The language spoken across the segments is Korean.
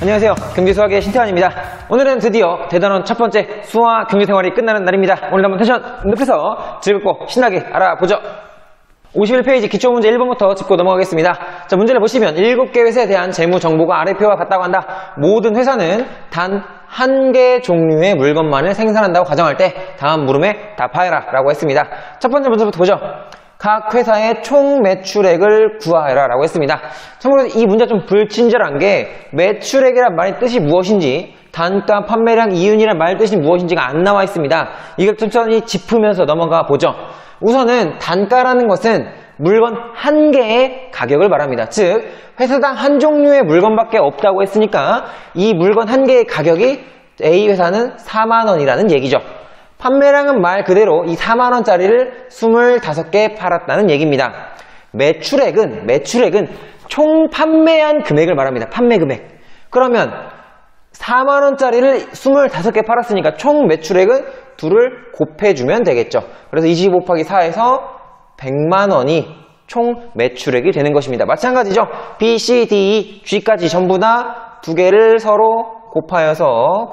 안녕하세요. 경제수학의 신태환입니다. 오늘은 드디어 대단원 첫 번째 수화 경제생활이 끝나는 날입니다. 오늘도 한번 텐션 높여서 즐겁고 신나게 알아보죠. 51페이지 기초문제 1번부터 짚고 넘어가겠습니다. 자, 문제를 보시면 7개 회사에 대한 재무 정보가 아래표와 같다고 한다. 모든 회사는 단 한 개 종류의 물건만을 생산한다고 가정할 때 다음 물음에 답하여라 라고 했습니다. 첫 번째 문제부터 보죠. 각 회사의 총 매출액을 구하여라 라고 했습니다. 참고로 이 문제가 좀 불친절한 게 매출액이란 말의 뜻이 무엇인지, 단가, 판매량, 이윤이란 말의 뜻이 무엇인지가 안 나와 있습니다. 이걸 천천히 짚으면서 넘어가 보죠. 우선은 단가라는 것은 물건 한 개의 가격을 말합니다. 즉 회사당 한 종류의 물건밖에 없다고 했으니까 이 물건 한 개의 가격이 A 회사는 4만원이라는 얘기죠. 판매량은 말 그대로 이 4만원짜리를 25개 팔았다는 얘기입니다. 매출액은 총 판매한 금액을 말합니다. 판매 금액. 그러면 4만원짜리를 25개 팔았으니까 총 매출액은 2를 곱해주면 되겠죠. 그래서 25 곱하기 4에서 100만원이 총 매출액이 되는 것입니다. 마찬가지죠. B, C, D, E, G까지 전부 다 두 개를 서로 곱하여서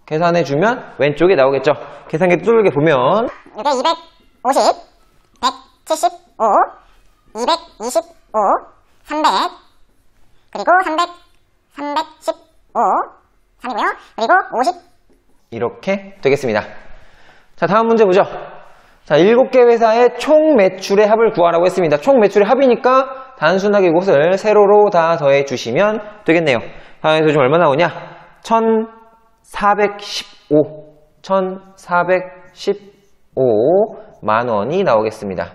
계산해주면 왼쪽에 나오겠죠. 계산기 뚜르게 보면 6에 250, 175, 225, 300, 그리고 300, 315, 3이고요. 그리고 50. 이렇게 되겠습니다. 자, 다음 문제 보죠. 자, 7개 회사의 총 매출의 합을 구하라고 했습니다. 총 매출의 합이니까 단순하게 이것을 세로로 다 더해 주시면 되겠네요. 다음에서 좀 얼마 나오냐? 1415만원이 나오겠습니다.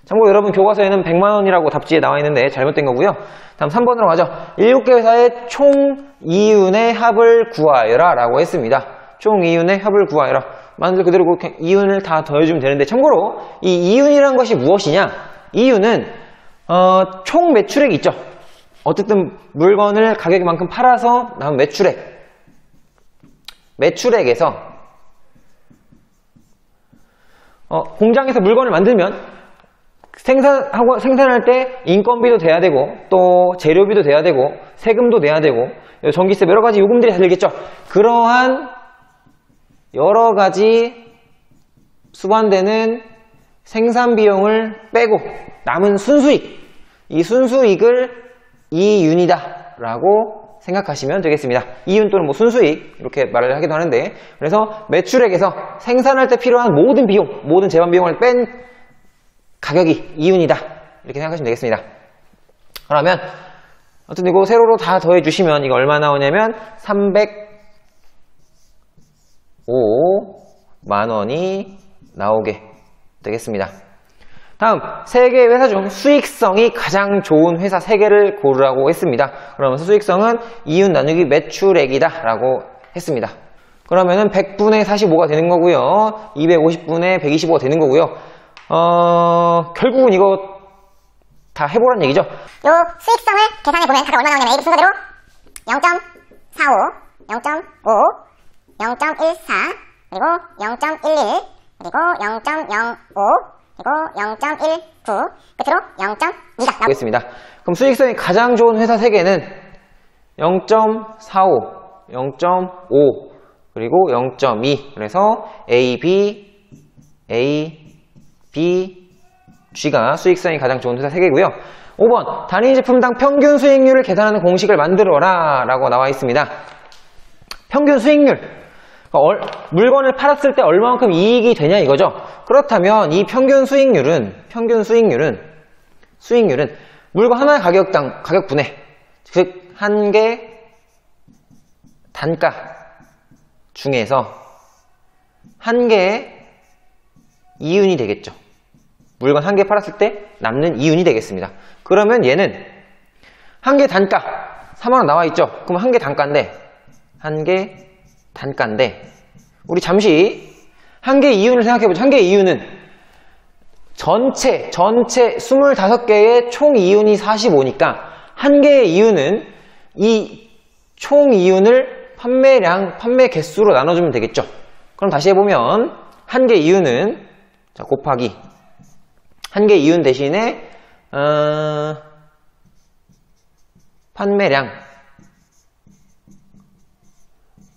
참고로 여러분 교과서에는 100만원이라고 답지에 나와 있는데 잘못된 거고요. 다음 3번으로 가죠. 7개 회사의 총 이윤의 합을 구하여라 라고 했습니다. 총 이윤의 합을 구하여라. 말 그대로 그렇게 이윤을 다 더해주면 되는데, 참고로 이 이윤이란 것이 무엇이냐? 이윤은 총 매출액이 있죠. 어쨌든 물건을 가격만큼 팔아서 나온 매출액에서 공장에서 물건을 만들면 생산할 때 인건비도 돼야 되고 또 재료비도 돼야 되고 세금도 내야 되고 전기세 여러 가지 요금들이 다 들겠죠. 그러한 여러 가지 수반되는 생산 비용을 빼고 남은 순수익, 이 순수익을 이윤이다 라고 생각하시면 되겠습니다. 이윤 또는 뭐 순수익 이렇게 말을 하기도 하는데, 그래서 매출액에서 생산할 때 필요한 모든 비용, 모든 재반 비용을 뺀 가격이 이윤이다 이렇게 생각하시면 되겠습니다. 그러면 어쨌든 이거 세로로 다 더해 주시면 이거 얼마 나오냐면 305만원이 나오게 되겠습니다. 다음 3개의 회사 중 수익성이 가장 좋은 회사 3개를 고르라고 했습니다. 그러면서 수익성은 이윤 나누기 매출액이다 라고 했습니다. 그러면은 100분의 45가 되는 거고요. 250분의 125가 되는 거고요. 결국은 이거 다 해보란 얘기죠. 요 수익성을 계산해보면 각각 얼마 나오냐면 A 순서대로 0.45, 0.5, 0.14, 그리고 0.11, 그리고 0.05, 그리고 0.19, 끝으로 0.2가 나오겠습니다. 그럼 수익성이 가장 좋은 회사 3개는 0.45, 0.5, 그리고 0.2. 그래서 A, B, G가 수익성이 가장 좋은 회사 3개고요. 5번 단위 제품당 평균 수익률을 계산하는 공식을 만들어라 라고 나와 있습니다. 평균 수익률, 물건을 팔았을 때 얼마만큼 이익이 되냐 이거죠. 그렇다면 이 평균 수익률은 물건 하나의 가격분해, 즉 한 개 단가 중에서 한 개의 이윤이 되겠죠. 물건 한 개 팔았을 때 남는 이윤이 되겠습니다. 그러면 얘는 한 개 단가 4만원 나와 있죠. 그럼 한 개 단가인데 우리 잠시 한 개 이윤을 생각해보죠. 한 개 이윤은 전체 25개의 총 이윤이 45니까 한 개의 이윤은 이 총 이윤을 판매 개수로 나눠주면 되겠죠. 그럼 다시 해보면 한 개 이윤은 곱하기 한 개 이윤 대신에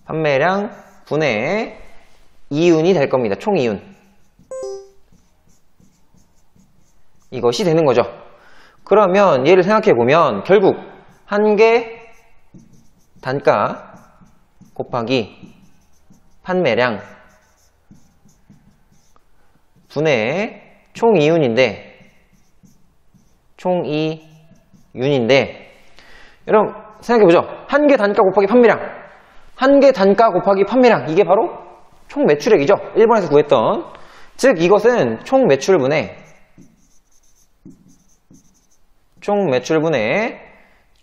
판매량 분의 이윤이 될 겁니다. 총이윤. 이것이 되는 거죠. 그러면 얘를 생각해 보면 결국 한 개 단가 곱하기 판매량 분의 총이윤인데 여러분 생각해보죠. 한 개 단가 곱하기 판매량, 한 개 단가 곱하기 판매량, 이게 바로 총 매출액이죠. 1번에서 구했던. 즉 이것은 총 매출분의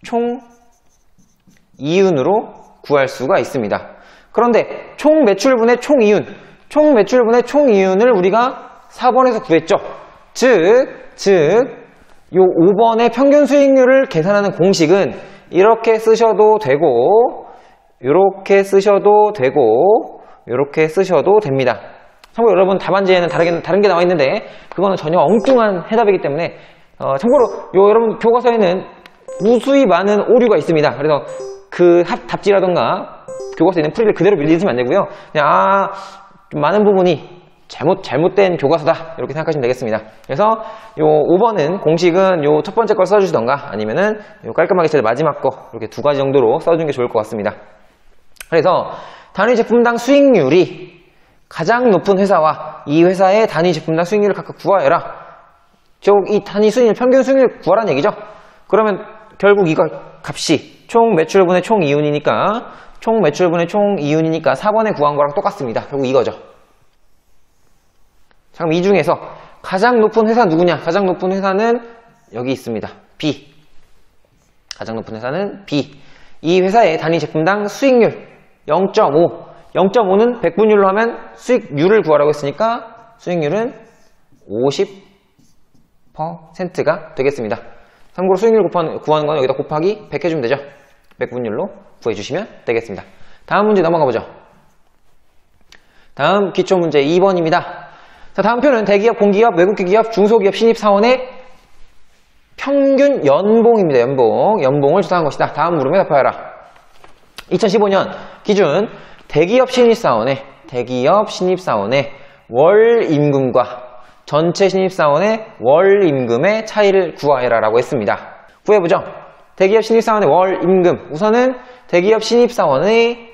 총 이윤으로 구할 수가 있습니다. 그런데 총 매출분의 총 이윤을 우리가 4번에서 구했죠. 즉 요 5번의 평균 수익률을 계산하는 공식은 이렇게 쓰셔도 되고 이렇게 쓰셔도 되고 이렇게 쓰셔도 됩니다. 참고로 여러분 답안지에는 다른 게 나와 있는데 그거는 전혀 엉뚱한 해답이기 때문에 참고로 여러분 교과서에는 무수히 많은 오류가 있습니다. 그래서 그 답지라던가 교과서에 있는 풀이를 그대로 밀리시면 안 되고요. 그냥 좀 많은 부분이 잘못된 교과서다 이렇게 생각하시면 되겠습니다. 그래서 요 5번은 공식은 요 첫 번째 걸 써주시던가 아니면은 요 깔끔하게 제일 마지막 거 이렇게 두 가지 정도로 써주는 게 좋을 것 같습니다. 그래서 단위 제품당 수익률이 가장 높은 회사와 이 회사의 단위 제품당 수익률을 각각 구하여라. 즉 이 단위 수익률 평균 수익률을 구하라는 얘기죠. 그러면 결국 이거 값이 총 매출분의 총 이윤이니까 4번에 구한 거랑 똑같습니다. 결국 이거죠. 자, 그럼 이 중에서 가장 높은 회사 누구냐? 가장 높은 회사는 여기 있습니다. B. 가장 높은 회사는 B. 이 회사의 단위 제품당 수익률 0.5. 0.5는 100분율로 하면 수익률을 구하라고 했으니까 수익률은 50%가 되겠습니다. 참고로 수익률 구하는 건 여기다 곱하기 100 해주면 되죠. 100분율로 구해주시면 되겠습니다. 다음 문제 넘어가 보죠. 다음 기초문제 2번입니다. 자, 다음 표는 대기업, 공기업, 외국계 기업, 중소기업, 신입사원의 평균 연봉입니다. 연봉을 조사한 것이다. 다음 물음에 답하여라. 2015년 기준 대기업 신입사원의 월 임금과 전체 신입사원의 월 임금의 차이를 구하여라 라고 했습니다. 구해보죠. 대기업 신입사원의 월 임금. 우선은 대기업 신입사원의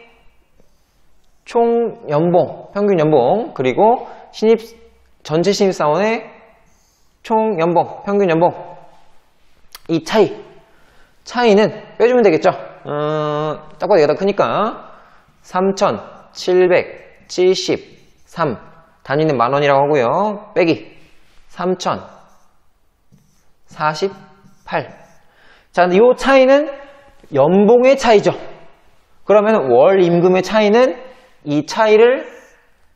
총 연봉, 평균 연봉, 그리고 전체 신입사원의 총 연봉, 평균 연봉. 이 차이는 빼주면 되겠죠. 딱 봐도 얘가 더 크니까 3,773 단위는 만원이라고 하고요. 빼기 3,048. 자, 근데 이 차이는 연봉의 차이죠. 그러면 월 임금의 차이는 이 차이를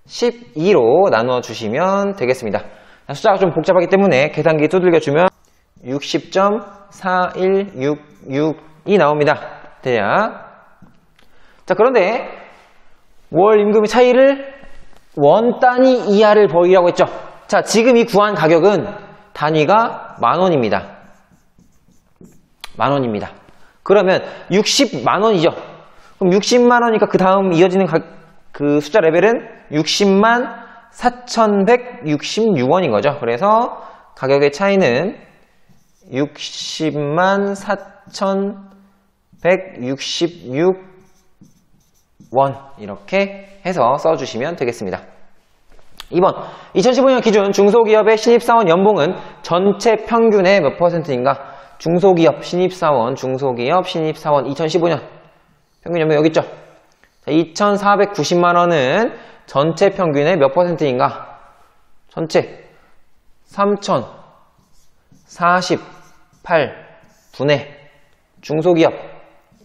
12로 나눠주시면 되겠습니다. 숫자가 좀 복잡하기 때문에 계산기 두들겨주면 60.4166이 나옵니다. 대략. 자, 그런데 월 임금의 차이를 원 단위 이하를 벌이라고 했죠. 자, 지금 이 구한 가격은 단위가 만원입니다. 만원입니다. 그러면 60만원이죠. 그럼 60만원이니까 그 다음 이어지는 그 숫자 레벨은 60만 4,166원인 거죠. 그래서 가격의 차이는 60만 4,166원 이렇게 해서 써주시면 되겠습니다. 2번 2015년 기준 중소기업의 신입사원 연봉은 전체 평균의 몇 %인가? 중소기업 신입사원 2015년 평균 연봉 여기 있죠? 2,490만원은 전체 평균의 몇 %인가? 전체 3,048분의 중소기업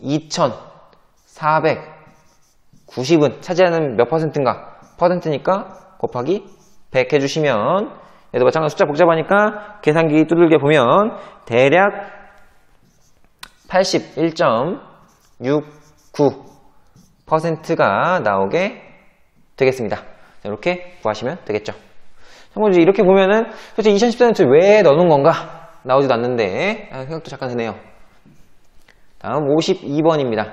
2,490은 차지하는 몇 %인가? 퍼센트니까 곱하기 100 해주시면 얘도 마찬가지로 숫자 복잡하니까 계산기 두들겨 보면 대략 81.69%가 나오게 되겠습니다. 이렇게 구하시면 되겠죠. 참고로 이렇게 보면은 솔직히 2014년 왜 넣어놓은 건가? 나오지도 않는데 생각도 잠깐 드네요. 다음 52번입니다.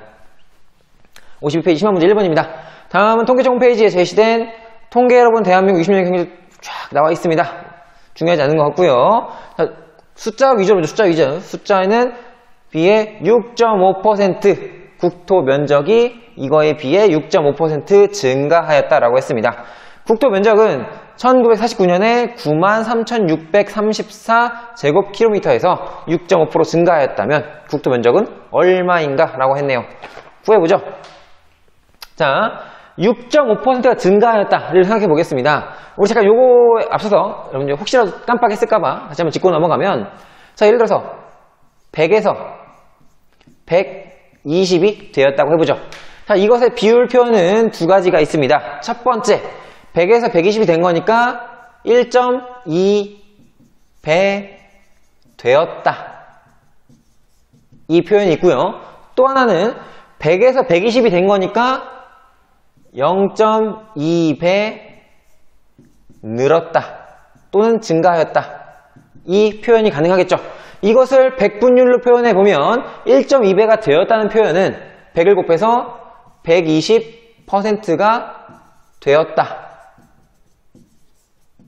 52페이지 심화 문제 1번입니다. 다음은 통계청 홈페이지에 제시된 통계 여러분 대한민국 20년 경제 쫙 나와 있습니다. 중요하지 않은 것 같고요. 자, 숫자 위주로 보죠. 숫자 위주. 숫자에는 비해 6.5% 국토 면적이 이거에 비해 6.5% 증가하였다라고 했습니다. 국토 면적은 1949년에 93,634제곱킬로미터에서 6.5% 증가하였다면 국토 면적은 얼마인가? 라고 했네요. 구해보죠. 자, 6.5%가 증가하였다를 생각해 보겠습니다. 우리 잠깐 요거 앞서서 여러분들 혹시라도 깜빡했을까봐 다시 한번 짚고 넘어가면, 자, 예를 들어서 100에서 120이 되었다고 해보죠. 자, 이것의 비율 표현은 두 가지가 있습니다. 첫 번째, 100에서 120이 된 거니까 1.2배 되었다. 이 표현이 있고요. 또 하나는 100에서 120이 된 거니까 0.2배 늘었다 또는 증가하였다. 이 표현이 가능하겠죠. 이것을 백분율로 표현해 보면 1.2배가 되었다는 표현은 100을 곱해서 120%가 되었다.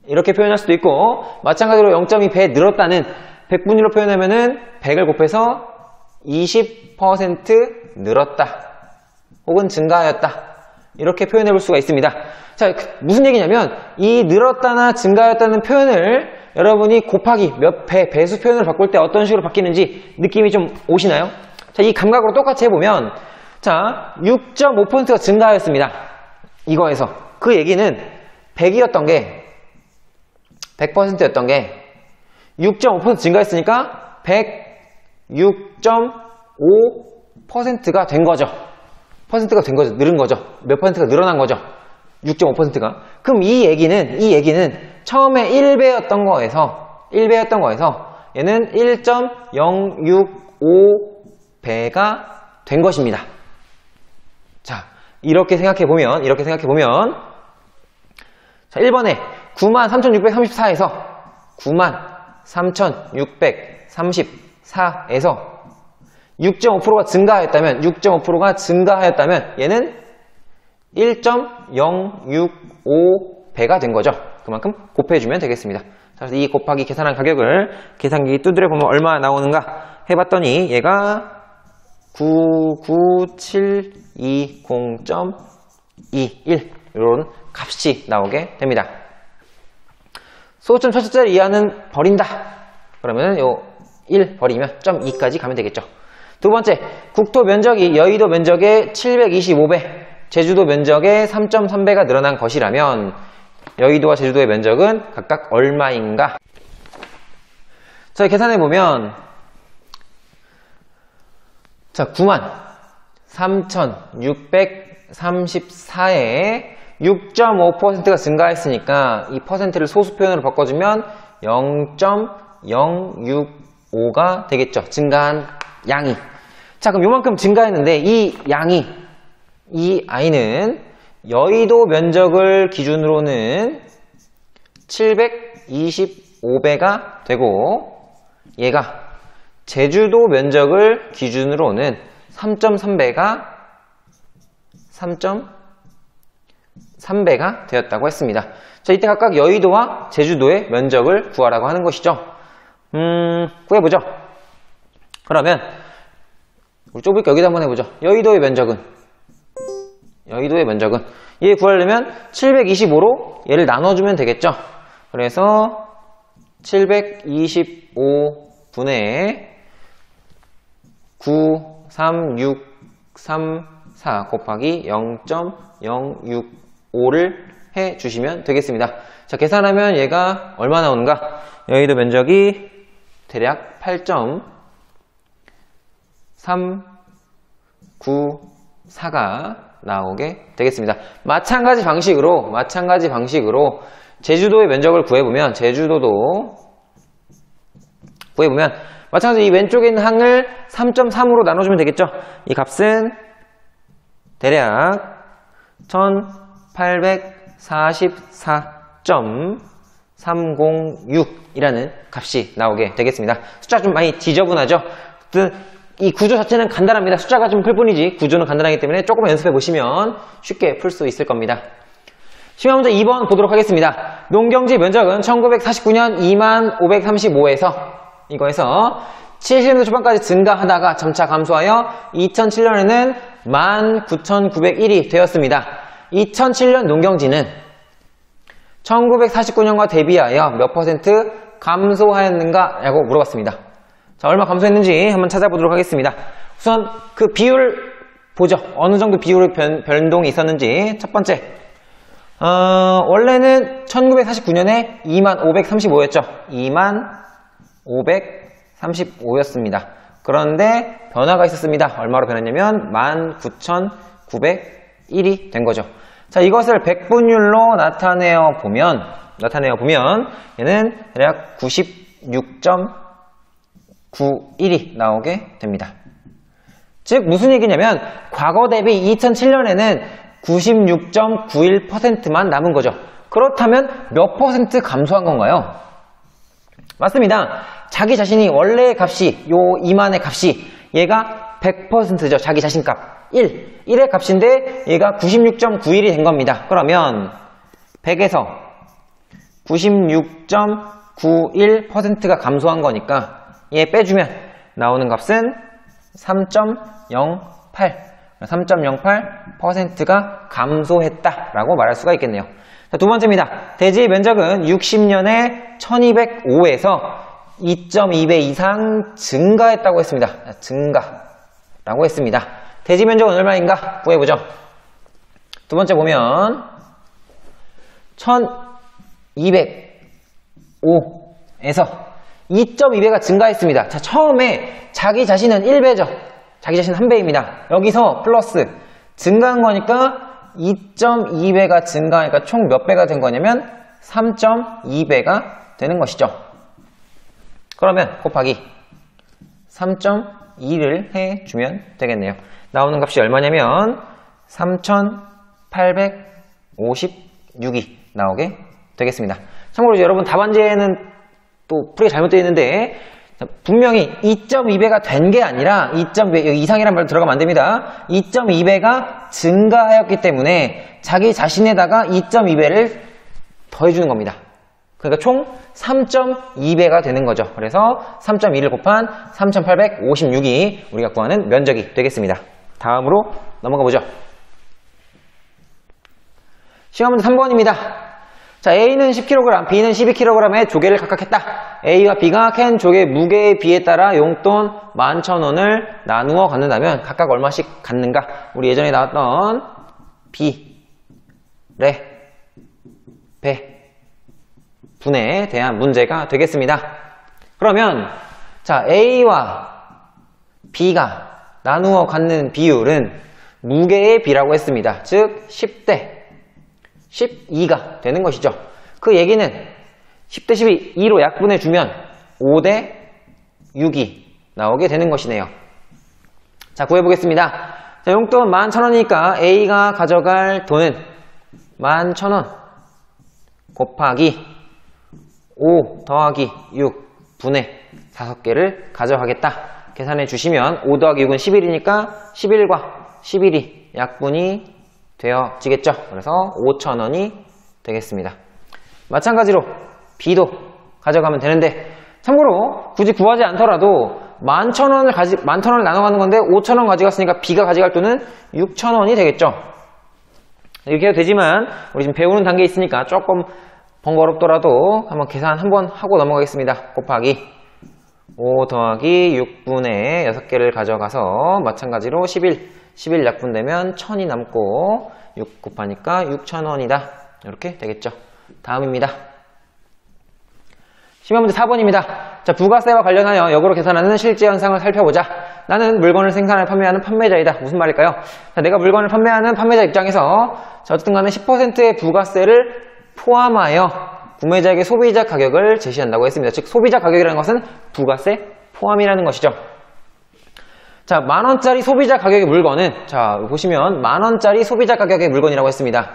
이렇게 표현할 수도 있고, 마찬가지로 0.2배 늘었다는 백분율로 표현하면은 100을 곱해서 20% 늘었다 혹은 증가하였다, 이렇게 표현해 볼 수가 있습니다. 자, 무슨 얘기냐면 이 늘었다나 증가하였다는 표현을 여러분이 곱하기 몇 배, 배수 표현을 바꿀 때 어떤 식으로 바뀌는지 느낌이 좀 오시나요? 자, 이 감각으로 똑같이 해보면, 자, 6.5%가 증가하였습니다. 이거에서 그 얘기는 100이었던 게 100%였던 게 6.5% 증가했으니까 106.5%가 된 거죠. 퍼센트가 된 거죠. 늘은 거죠. 몇 퍼센트가 늘어난 거죠. 6.5%가. 그럼 이 얘기는 처음에 1배였던 거에서 얘는 1.065배가 된 것입니다. 자, 이렇게 생각해 보면 자, 1번에 93,634에서 93,634에서 6.5%가 증가하였다면 얘는 1.065배가 된 거죠. 그만큼 곱해주면 되겠습니다. 자, 그래서 이 곱하기 계산한 가격을 계산기 두드려 보면 얼마나 나오는가 해봤더니 얘가 99720.21 이런 값이 나오게 됩니다. 소수점 첫째자리 이하는 버린다. 그러면 요 1 버리면 0.2까지 가면 되겠죠. 두 번째, 국토 면적이 여의도 면적의 725배, 제주도 면적의 3.3배가 늘어난 것이라면 여의도와 제주도의 면적은 각각 얼마인가? 자, 계산해보면, 자, 93,634에 6.5%가 증가했으니까 이 퍼센트를 소수 표현으로 바꿔주면 0.065가 되겠죠. 증가한 양이. 자, 그럼 요만큼 증가했는데 이 아이는 여의도 면적을 기준으로는 725배가 되고 얘가 제주도 면적을 기준으로는 3.3배가 되었다고 했습니다. 자, 이때 각각 여의도와 제주도의 면적을 구하라고 하는 것이죠. 구해보죠. 그러면 우리 좁을게 여기다 한번 해보죠. 여의도의 면적은 얘 구하려면 725로 얘를 나눠주면 되겠죠. 그래서 725분의 93634 곱하기 0.065를 해주시면 되겠습니다. 자, 계산하면 얘가 얼마 나오는가? 여의도 면적이 대략 8.394가 나오게 되겠습니다. 마찬가지 방식으로 제주도의 면적을 구해보면 마찬가지로 이 왼쪽에 있는 항을 3.3으로 나눠주면 되겠죠. 이 값은 대략 1844.306이라는 값이 나오게 되겠습니다. 숫자 좀 많이 지저분하죠? 이 구조 자체는 간단합니다. 숫자가 좀 클 뿐이지 구조는 간단하기 때문에 조금 연습해 보시면 쉽게 풀 수 있을 겁니다. 시간 문제 2번 보도록 하겠습니다. 농경지 면적은 1949년 2535에서 이거에서 70년대 초반까지 증가하다가 점차 감소하여 2007년에는 19,901이 되었습니다. 2007년 농경지는 1949년과 대비하여 몇 퍼센트 감소하였는가? 라고 물어봤습니다. 자, 얼마 감소했는지 한번 찾아보도록 하겠습니다. 우선 그 비율 보죠. 어느 정도 비율의 변동이 있었는지. 첫 번째, 원래는 1949년에 2535였죠. 2535였습니다. 그런데 변화가 있었습니다. 얼마로 변했냐면 19,901이 된 거죠. 자, 이것을 백분율로 나타내어 보면 얘는 대략 96.91이 나오게 됩니다. 즉 무슨 얘기냐면 과거 대비 2007년에는 96.91%만 남은 거죠. 그렇다면 몇 퍼센트 감소한 건가요? 맞습니다. 자기 자신이 원래의 값이 요 이만의 값이 얘가 100%죠. 자기 자신값 1의 값인데 얘가 96.91이 된 겁니다. 그러면 100에서 96.91%가 감소한 거니까 얘 빼주면 나오는 값은 3.08%가 감소했다라고 말할 수가 있겠네요. 자, 두 번째입니다. 대지의 면적은 60년에 1205에서 2.2배 이상 증가했다고 했습니다. 증가라고 했습니다. 대지 면적은 얼마인가 구해보죠. 두 번째 보면 1205에서 2.2배가 증가했습니다. 자, 처음에 자기 자신은 1배죠. 자기 자신은 1배입니다. 여기서 플러스 증가한 거니까 2.2배가 증가하니까 총 몇 배가 된 거냐면 3.2배가 되는 것이죠. 그러면 곱하기 3.2를 해주면 되겠네요. 나오는 값이 얼마냐면 3,856이 나오게 되겠습니다. 참고로 여러분 답안지에는 또 풀이가 잘못되어 있는데 분명히 2.2배가 된 게 아니라 2.2배 이상이란 말 들어가면 안 됩니다. 2.2배가 증가하였기 때문에 자기 자신에다가 2.2배를 더해주는 겁니다. 그러니까 총 3.2배가 되는 거죠. 그래서 3.2를 곱한 3,856이 우리가 구하는 면적이 되겠습니다. 다음으로 넘어가 보죠. 시간 문제 3번입니다. 자, A는 10kg, B는 12kg의 조개를 각각 했다. A와 B가 캔 조개 무게에 비에 따라 용돈 11,000원을 나누어 갖는다면 각각 얼마씩 갖는가? 우리 예전에 나왔던 B, 레, 배, 분에 대한 문제가 되겠습니다. 그러면 자, A와 B가 나누어 갖는 비율은 무게의 비라고 했습니다. 즉 10대 12가 되는 것이죠. 그 얘기는 10대 12, 2로 약분해주면 5대 6이 나오게 되는 것이네요. 자, 구해보겠습니다. 자, 용돈 11,000원이니까 A가 가져갈 돈은 11,000원 곱하기 5 더하기 6 분의 5개를 가져가겠다. 계산해 주시면 5 더하기 6은 11이니까 11과 11이 약분이 되어지겠죠. 그래서 5,000원이 되겠습니다. 마찬가지로 B도 가져가면 되는데 참고로 굳이 구하지 않더라도 11,000원을 나눠가는 건데 5,000원 가져갔으니까 B가 가져갈 돈은 6,000원이 되겠죠. 이렇게 해도 되지만 우리 지금 배우는 단계에 있으니까 조금 번거롭더라도 한번 계산 한번 하고 넘어가겠습니다. 곱하기 5 더하기 6분의 6개를 가져가서 마찬가지로 11 약분되면 1000이 남고 6 곱하니까 6,000원이다. 이렇게 되겠죠. 다음입니다. 시험 문제 4번입니다. 자, 부가세와 관련하여 역으로 계산하는 실제 현상을 살펴보자. 나는 물건을 생산하여 판매하는 판매자이다. 무슨 말일까요? 자, 내가 물건을 판매하는 판매자 입장에서 자, 어쨌든 간에 10%의 부가세를 포함하여 구매자에게 소비자 가격을 제시한다고 했습니다. 즉 소비자 가격이라는 것은 부가세 포함이라는 것이죠. 자, 10,000원짜리 소비자 가격의 물건은 자, 보시면 10,000원짜리 소비자 가격의 물건이라고 했습니다.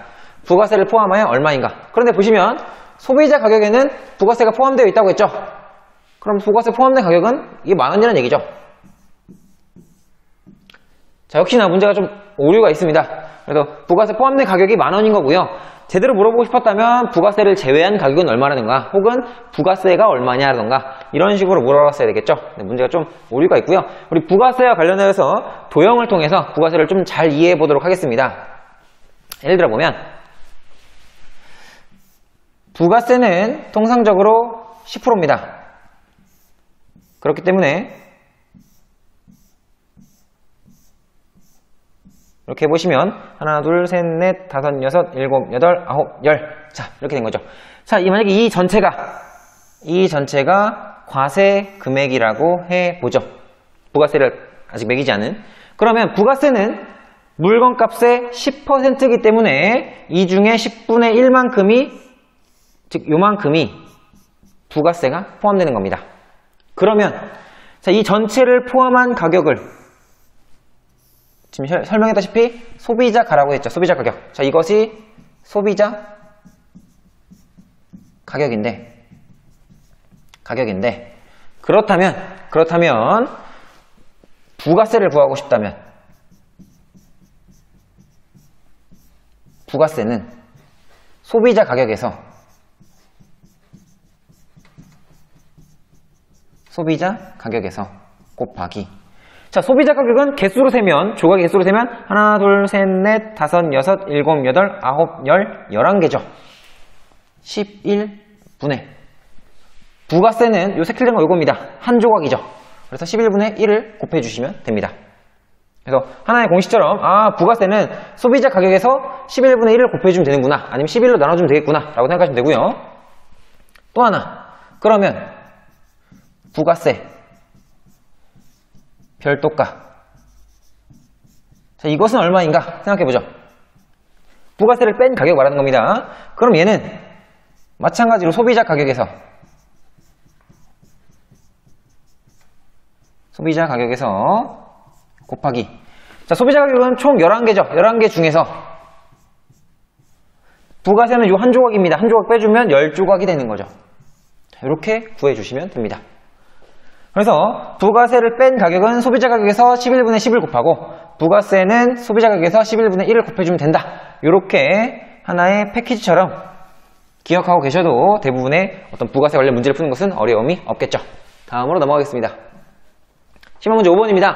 부가세를 포함하여 얼마인가? 그런데 보시면 소비자 가격에는 부가세가 포함되어 있다고 했죠. 그럼 부가세 포함된 가격은 이게 10,000원이라는 얘기죠. 자, 역시나 문제가 좀 오류가 있습니다. 그래서 부가세 포함된 가격이 10,000원인 거고요. 제대로 물어보고 싶었다면 부가세를 제외한 가격은 얼마라든가 혹은 부가세가 얼마냐라든가 이런 식으로 물어봤어야 되겠죠. 문제가 좀 오류가 있고요. 우리 부가세와 관련해서 도형을 통해서 부가세를 좀 잘 이해해 보도록 하겠습니다. 예를 들어 보면 부가세는 통상적으로 10%입니다. 그렇기 때문에 이렇게 보시면 하나, 둘, 셋, 넷, 다섯, 여섯, 일곱, 여덟, 아홉, 열. 자, 이렇게 된 거죠. 자, 만약에 이 전체가 과세 금액이라고 해보죠. 부가세를 아직 매기지 않은. 그러면 부가세는 물건값의 10%이기 때문에 이 중에 10분의 1만큼이, 즉 요만큼이 부가세가 포함되는 겁니다. 그러면 자, 이 전체를 포함한 가격을 지금 설명했다시피 소비자가라고 했죠. 소비자 가격. 자, 이것이 소비자 가격인데 그렇다면 부가세를 구하고 싶다면 부가세는 소비자 가격에서 곱하기. 자, 소비자 가격은 개수로 세면, 조각의 개수로 세면 하나, 둘, 셋, 넷, 다섯, 여섯, 일곱, 여덟, 아홉, 열, 11개죠. 11분의. 부가세는 요 색칠된 거 요겁니다. 한 조각이죠. 그래서 11분의 1을 곱해주시면 됩니다. 그래서 하나의 공식처럼 부가세는 소비자 가격에서 11분의 1을 곱해주면 되는구나. 아니면 11로 나눠주면 되겠구나. 라고 생각하시면 되고요. 또 하나. 그러면 부가세 별도가. 자, 이것은 얼마인가 생각해보죠. 부가세를 뺀 가격 말하는 겁니다. 그럼 얘는 마찬가지로 소비자 가격에서 곱하기. 자, 소비자 가격은 총 11개죠. 11개 중에서 부가세는 요 한 조각입니다. 한 조각 빼주면 10조각이 되는 거죠. 자, 이렇게 구해주시면 됩니다. 그래서 부가세를 뺀 가격은 소비자 가격에서 11분의 10을 곱하고 부가세는 소비자 가격에서 11분의 1을 곱해주면 된다. 이렇게 하나의 패키지처럼 기억하고 계셔도 대부분의 어떤 부가세 관련 문제를 푸는 것은 어려움이 없겠죠. 다음으로 넘어가겠습니다. 10번 문제 5번입니다.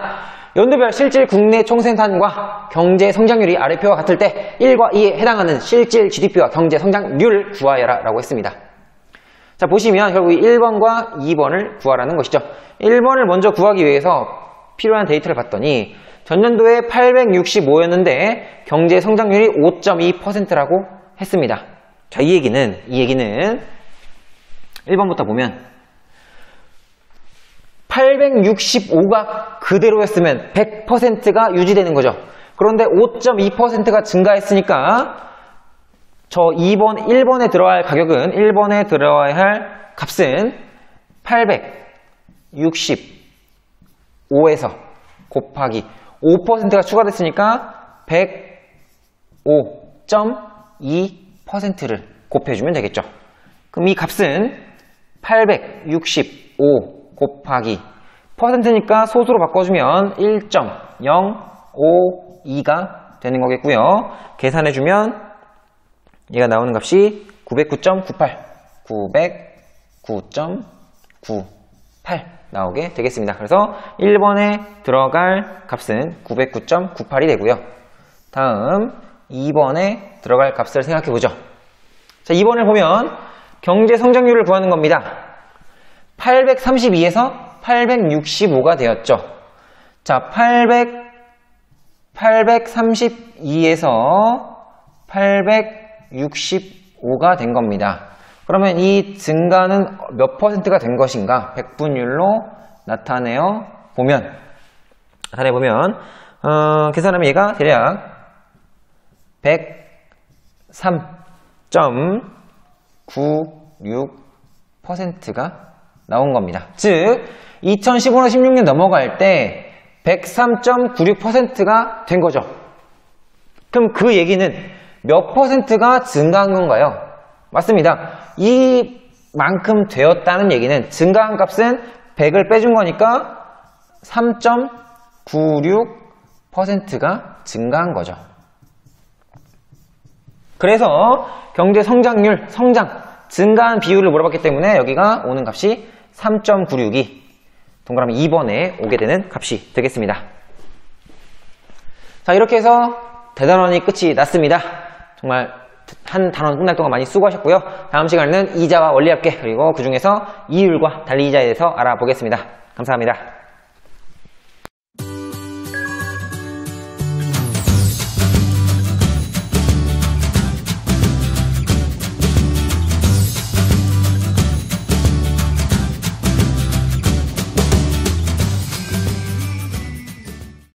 연도별 실질 국내 총생산과 경제 성장률이 아래 표와 같을 때 1과 2에 해당하는 실질 GDP와 경제 성장률을 구하여라 라고 했습니다. 자, 보시면 결국 1번과 2번을 구하라는 것이죠. 1번을 먼저 구하기 위해서 필요한 데이터를 봤더니 전년도에 865였는데 경제 성장률이 5.2%라고 했습니다. 자, 이 얘기는 1번부터 보면 865가 그대로였으면 100%가 유지되는 거죠. 그런데 5.2%가 증가했으니까 저 1번에 들어갈 가격은 1번에 들어가야 할 값은 865에서 곱하기 5%가 추가됐으니까 105.2%를 곱해주면 되겠죠. 그럼 이 값은 865 곱하기 퍼센트니까 소수로 바꿔주면 1.052가 되는 거겠고요. 계산해주면 얘가 나오는 값이 909.98 나오게 되겠습니다. 그래서 1번에 들어갈 값은 909.98이 되고요. 다음 2번에 들어갈 값을 생각해 보죠. 자, 2번을 보면 경제 성장률을 구하는 겁니다. 832에서 865가 되었죠. 자, 832에서 865가 된 겁니다. 그러면 이 증가는 몇 퍼센트가 된 것인가? 백분율로 나타내보면 계산하면 얘가 대략 103.96%가 나온 겁니다. 즉 2015년 16년 넘어갈 때 103.96%가 된 거죠. 그럼 그 얘기는 몇 퍼센트가 증가한 건가요? 맞습니다. 이만큼 되었다는 얘기는 증가한 값은 100을 빼준 거니까 3.96% 퍼센트가 증가한 거죠. 그래서 경제 성장률, 증가한 비율을 물어봤기 때문에 여기가 오는 값이 3.962, 동그라미 2번에 오게 되는 값이 되겠습니다. 자, 이렇게 해서 대단원이 끝이 났습니다. 정말 한 단원 끝날 동안 많이 수고하셨고요. 다음 시간에는 이자와 원리합계, 그리고 그 중에서 이율과 단리이자에 대해서 알아보겠습니다. 감사합니다.